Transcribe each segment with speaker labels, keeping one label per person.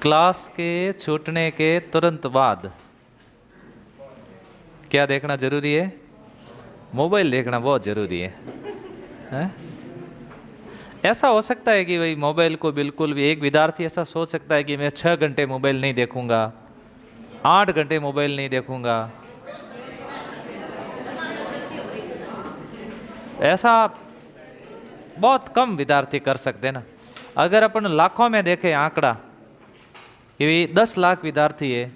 Speaker 1: Class के छूटने के तुरंत बाद क्या देखना जरूरी है? मोबाइल देखना बहुत जरूरी है? ऐसा हो सकता है कि भाई मोबाइल को बिल्कुल भी, एक विद्यार्थी ऐसा सोच सकता है कि मैं 6 घंटे मोबाइल नहीं देखूंगा, 8 घंटे मोबाइल नहीं देखूंगा। ऐसा बहुत कम विद्यार्थी कर सकते हैं ना। अगर अपन लाखों में देखें आंकड़ा कि 10 लाख विद्यार्थी है,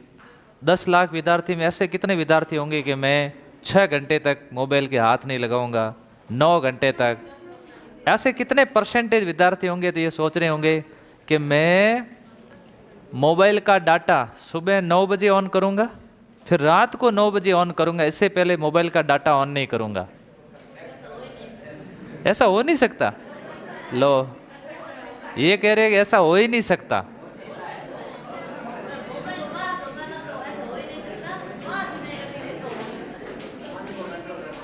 Speaker 1: 10 लाख विद्यार्थी में ऐसे कितने विद्यार्थी होंगे कि मैं 6 घंटे तक मोबाइल के हाथ नहीं लगाऊंगा, 9 घंटे तक? ऐसे कितने परसेंटेज विद्यार्थी होंगे तो ये सोच रहे होंगे कि मैं मोबाइल का डाटा सुबह 9 बजे ऑन करूंगा, फिर रात को 9 बजे ऑन करूंगा, इससे पहले मोबाइल का डाटा ऑन नहीं करूंगा। ऐसा हो नहीं सकता। लो, ये कह रहे कि ऐसा हो ही नहीं सकता।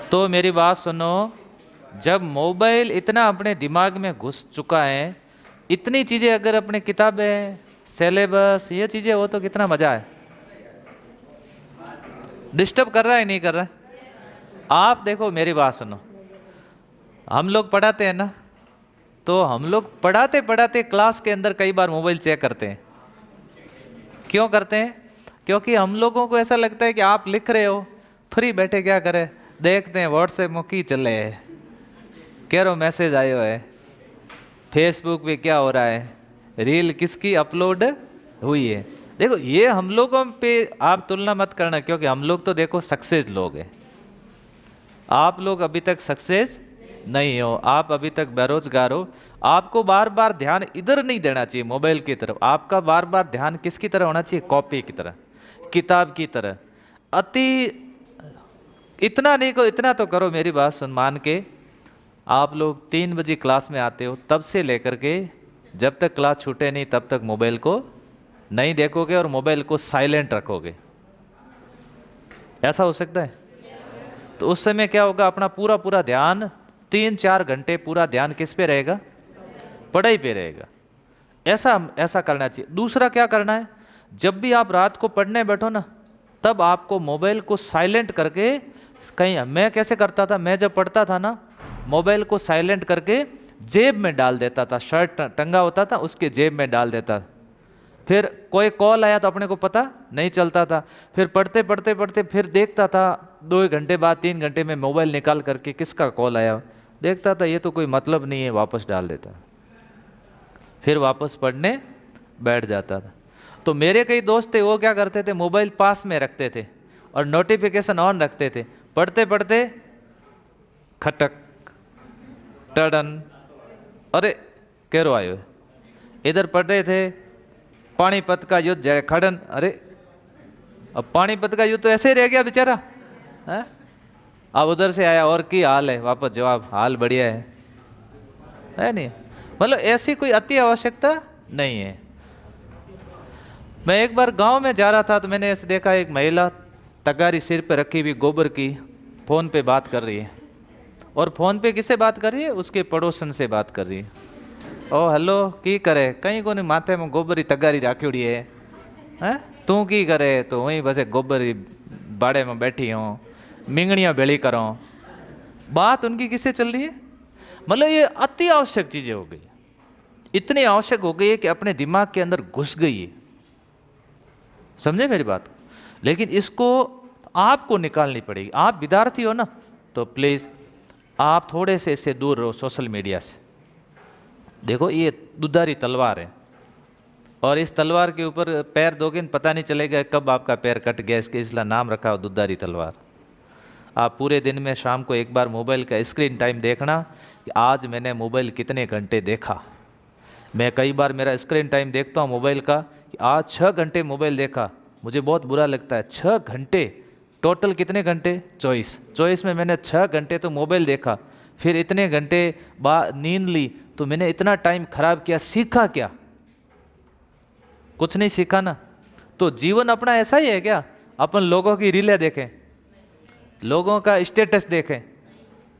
Speaker 1: तो मेरी बात सुनो, जब मोबाइल इतना अपने दिमाग में घुस चुका है, इतनी चीजें अगर अपने किताबें, सिलेबस, ये चीजें हो तो कितना मजा है। डिस्टर्ब कर रहा है नहीं कर रहा है? आप देखो, मेरी बात सुनो, हम लोग पढ़ाते हैं ना, तो हम लोग पढ़ाते पढ़ाते क्लास के अंदर कई बार मोबाइल चेक करते हैं। क्यों करते हैं? क्योंकि हम लोगों को ऐसा लगता है कि आप लिख रहे हो, फ्री बैठे क्या करें, देखते हैं व्हाट्सएप में की चले है, कह मैसेज आयो है, फेसबुक पे क्या हो रहा है, रील किसकी अपलोड हुई है। देखो, ये हम लोगों पे आप तुलना मत करना, क्योंकि हम लोग तो देखो सक्सेस लोग हैं। आप लोग अभी तक सक्सेस नहीं हो, आप अभी तक बेरोजगार हो। आपको बार बार ध्यान इधर नहीं देना चाहिए मोबाइल की तरफ, आपका बार बार ध्यान किसकी तरह होना चाहिए? कॉपी की तरह, किताब की तरह। अति इतना नहीं को, इतना तो करो, मेरी बात सुन, मान के आप लोग 3 बजे क्लास में आते हो, तब से लेकर के जब तक क्लास छूटे नहीं तब तक मोबाइल को नहीं देखोगे और मोबाइल को साइलेंट रखोगे। ऐसा हो सकता है? तो उस समय क्या होगा, अपना पूरा पूरा ध्यान 3-4 घंटे पूरा ध्यान किस पे रहेगा? पढ़ाई पे रहेगा। ऐसा करना चाहिए। दूसरा क्या करना है, जब भी आप रात को पढ़ने बैठो ना, तब आपको मोबाइल को साइलेंट करके कहीं, मैं कैसे करता था, मैं जब पढ़ता था ना, मोबाइल को साइलेंट करके जेब में डाल देता था, शर्ट टंगा होता था उसके जेब में डाल देता। फिर कोई कॉल आया तो अपने को पता नहीं चलता था। फिर पढ़ते पढ़ते पढ़ते फिर देखता था 2 घंटे बाद, 3 घंटे में मोबाइल निकाल करके किसका कॉल आया, देखता था ये तो कोई मतलब नहीं है, वापस डाल देता, फिर वापस पढ़ने बैठ जाता था। तो मेरे कई दोस्त थे, वो क्या करते थे, मोबाइल पास में रखते थे और नोटिफिकेशन ऑन रखते थे। पढ़ते पढ़ते खटक टडन, अरे कैरो आयो, इधर पढ़ रहे थे पानीपत का युद्ध जय खड़न, अरे अब पानीपत का युद्ध तो ऐसे ही रह गया बेचारा है? अब उधर से आया और की हाल है, वापस जवाब हाल बढ़िया है नहीं? मतलब ऐसी कोई अति आवश्यकता नहीं है। मैं एक बार गांव में जा रहा था तो मैंने ऐसे देखा, एक महिला तगारी सिर पे रखी हुई गोबर की, फोन पे बात कर रही है। और फोन पे किससे बात कर रही है? उसके पड़ोसन से बात कर रही है। ओ हेलो, की करे? कहीं को नहीं, माथे में गोबर ही तगारी राखी है, तू की करे? तो वहीं बस गोबर ही बाड़े में बैठी हूँ, मिंगड़ियाँ बेड़ी करो। बात उनकी किससे चल रही है? मतलब ये अति आवश्यक चीजें हो गई, इतनी आवश्यक हो गई है कि अपने दिमाग के अंदर घुस गई है। समझे मेरी बात? लेकिन इसको आपको निकालनी पड़ेगी। आप विद्यार्थी हो ना, तो प्लीज आप थोड़े से इससे दूर रहो, सोशल मीडिया से। देखो, ये दुधारी तलवार है और इस तलवार के ऊपर पैर दोगे पता नहीं चलेगा कब आपका पैर कट गया, इसके इसलिए नाम रखा हो दुधारी तलवार। आप पूरे दिन में शाम को एक बार मोबाइल का स्क्रीन टाइम देखना कि आज मैंने मोबाइल कितने घंटे देखा। मैं कई बार मेरा स्क्रीन टाइम देखता हूँ मोबाइल का कि आज 6 घंटे मोबाइल देखा, मुझे बहुत बुरा लगता है। 6 घंटे टोटल कितने घंटे? 24 में मैंने 6 घंटे तो मोबाइल देखा, फिर इतने घंटे बाद नींद ली, तो मैंने इतना टाइम खराब किया। सीखा क्या? कुछ नहीं सीखा ना। तो जीवन अपना ऐसा ही है क्या? अपन लोगों की रीलें देखें, लोगों का स्टेटस देखें,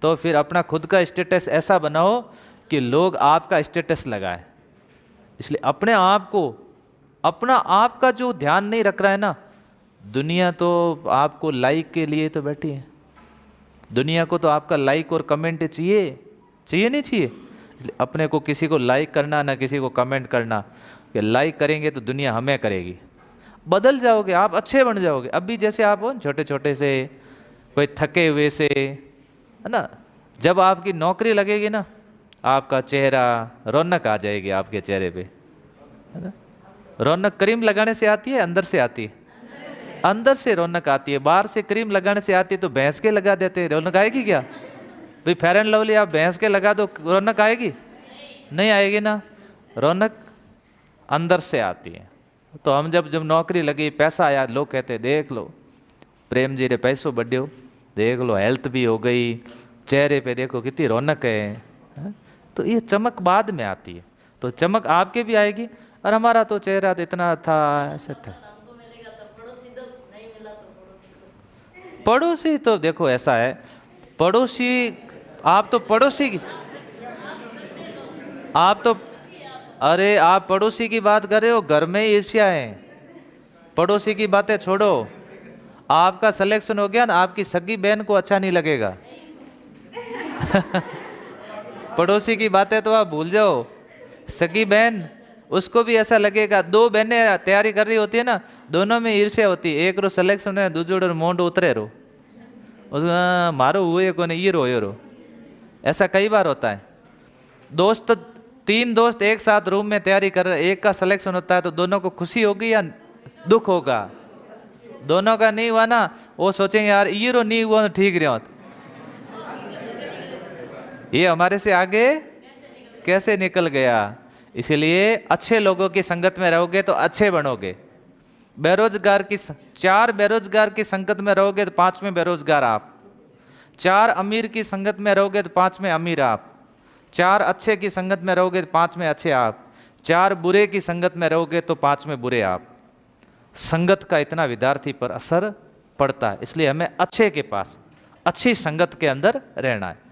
Speaker 1: तो फिर अपना खुद का स्टेटस ऐसा बनाओ कि लोग आपका स्टेटस लगाएं। इसलिए अपने आप को अपना आपका जो ध्यान नहीं रख रहा है ना, दुनिया तो आपको लाइक के लिए तो बैठी है। दुनिया को तो आपका लाइक और कमेंट चाहिए, चाहिए नहीं चाहिए? अपने को किसी को लाइक करना ना किसी को कमेंट करना। कि लाइक करेंगे तो दुनिया हमें करेगी। बदल जाओगे आप, अच्छे बन जाओगे। अभी जैसे आप हो छोटे छोटे से, कोई थके हुए से, है ना, जब आपकी नौकरी लगेगी ना, आपका चेहरा, रौनक आ जाएगी आपके चेहरे पे, है ना। रौनक क्रीम लगाने से आती है, अंदर से आती है? अंदर से रौनक आती है। बाहर से क्रीम लगाने से आती है तो भैंस के लगा देते हैं, रौनक आएगी क्या? भाई फेयर एंड लवली आप भैंस के लगा दो, रौनक आएगी? नहीं आएगी ना। रौनक अंदर से आती है। तो हम जब जब नौकरी लगी, पैसा आया, लोग कहते देख लो प्रेम जी रे पैसों बढ़ियो, देख लो हेल्थ भी हो गई, चेहरे पे देखो कितनी रौनक है। तो ये चमक बाद में आती है। तो चमक आपके भी आएगी। और हमारा तो चेहरा तो इतना था, ऐसा था। पड़ोसी तो देखो ऐसा है, पड़ोसी, आप तो पड़ोसी की, आप तो, अरे आप पड़ोसी की बात कर रहे हो, घर में ही ईर्ष्या है। पड़ोसी की बातें छोड़ो। आपका सिलेक्शन हो गया ना, आपकी सगी बहन को अच्छा नहीं लगेगा। पड़ोसी की बातें तो आप भूल जाओ। सगी बहन, उसको भी ऐसा लगेगा। दो बहनें तैयारी कर रही होती है ना, दोनों में ईर्ष्या होती है। एक रो सिलेक्शन है, दूसरे रो मोंड उतरे रो, उसका मारो हुए को नहीं, ये रो। ऐसा कई बार होता है। दोस्त, तीन दोस्त एक साथ रूम में तैयारी कर रहे, एक का सिलेक्शन होता है तो दोनों को खुशी होगी या दुख होगा? दोनों का नहीं हुआ ना, वो सोचेंगे यार ये रो नहीं हुआ तो ठीक रहा, ये हमारे से आगे कैसे निकल गया। इसीलिए अच्छे लोगों की संगत में रहोगे तो अच्छे बनोगे। बेरोजगार की, चार बेरोजगार की संगत में रहोगे तो पांचवें बेरोजगार आप। चार अमीर की संगत में रहोगे तो पांचवें अमीर आप। चार अच्छे की संगत में रहोगे तो पांचवें अच्छे आप। चार बुरे की संगत में रहोगे तो पांचवें बुरे आप। संगत का इतना विद्यार्थी पर असर पड़ता है। इसलिए हमें अच्छे के पास, अच्छी संगत के अंदर रहना है।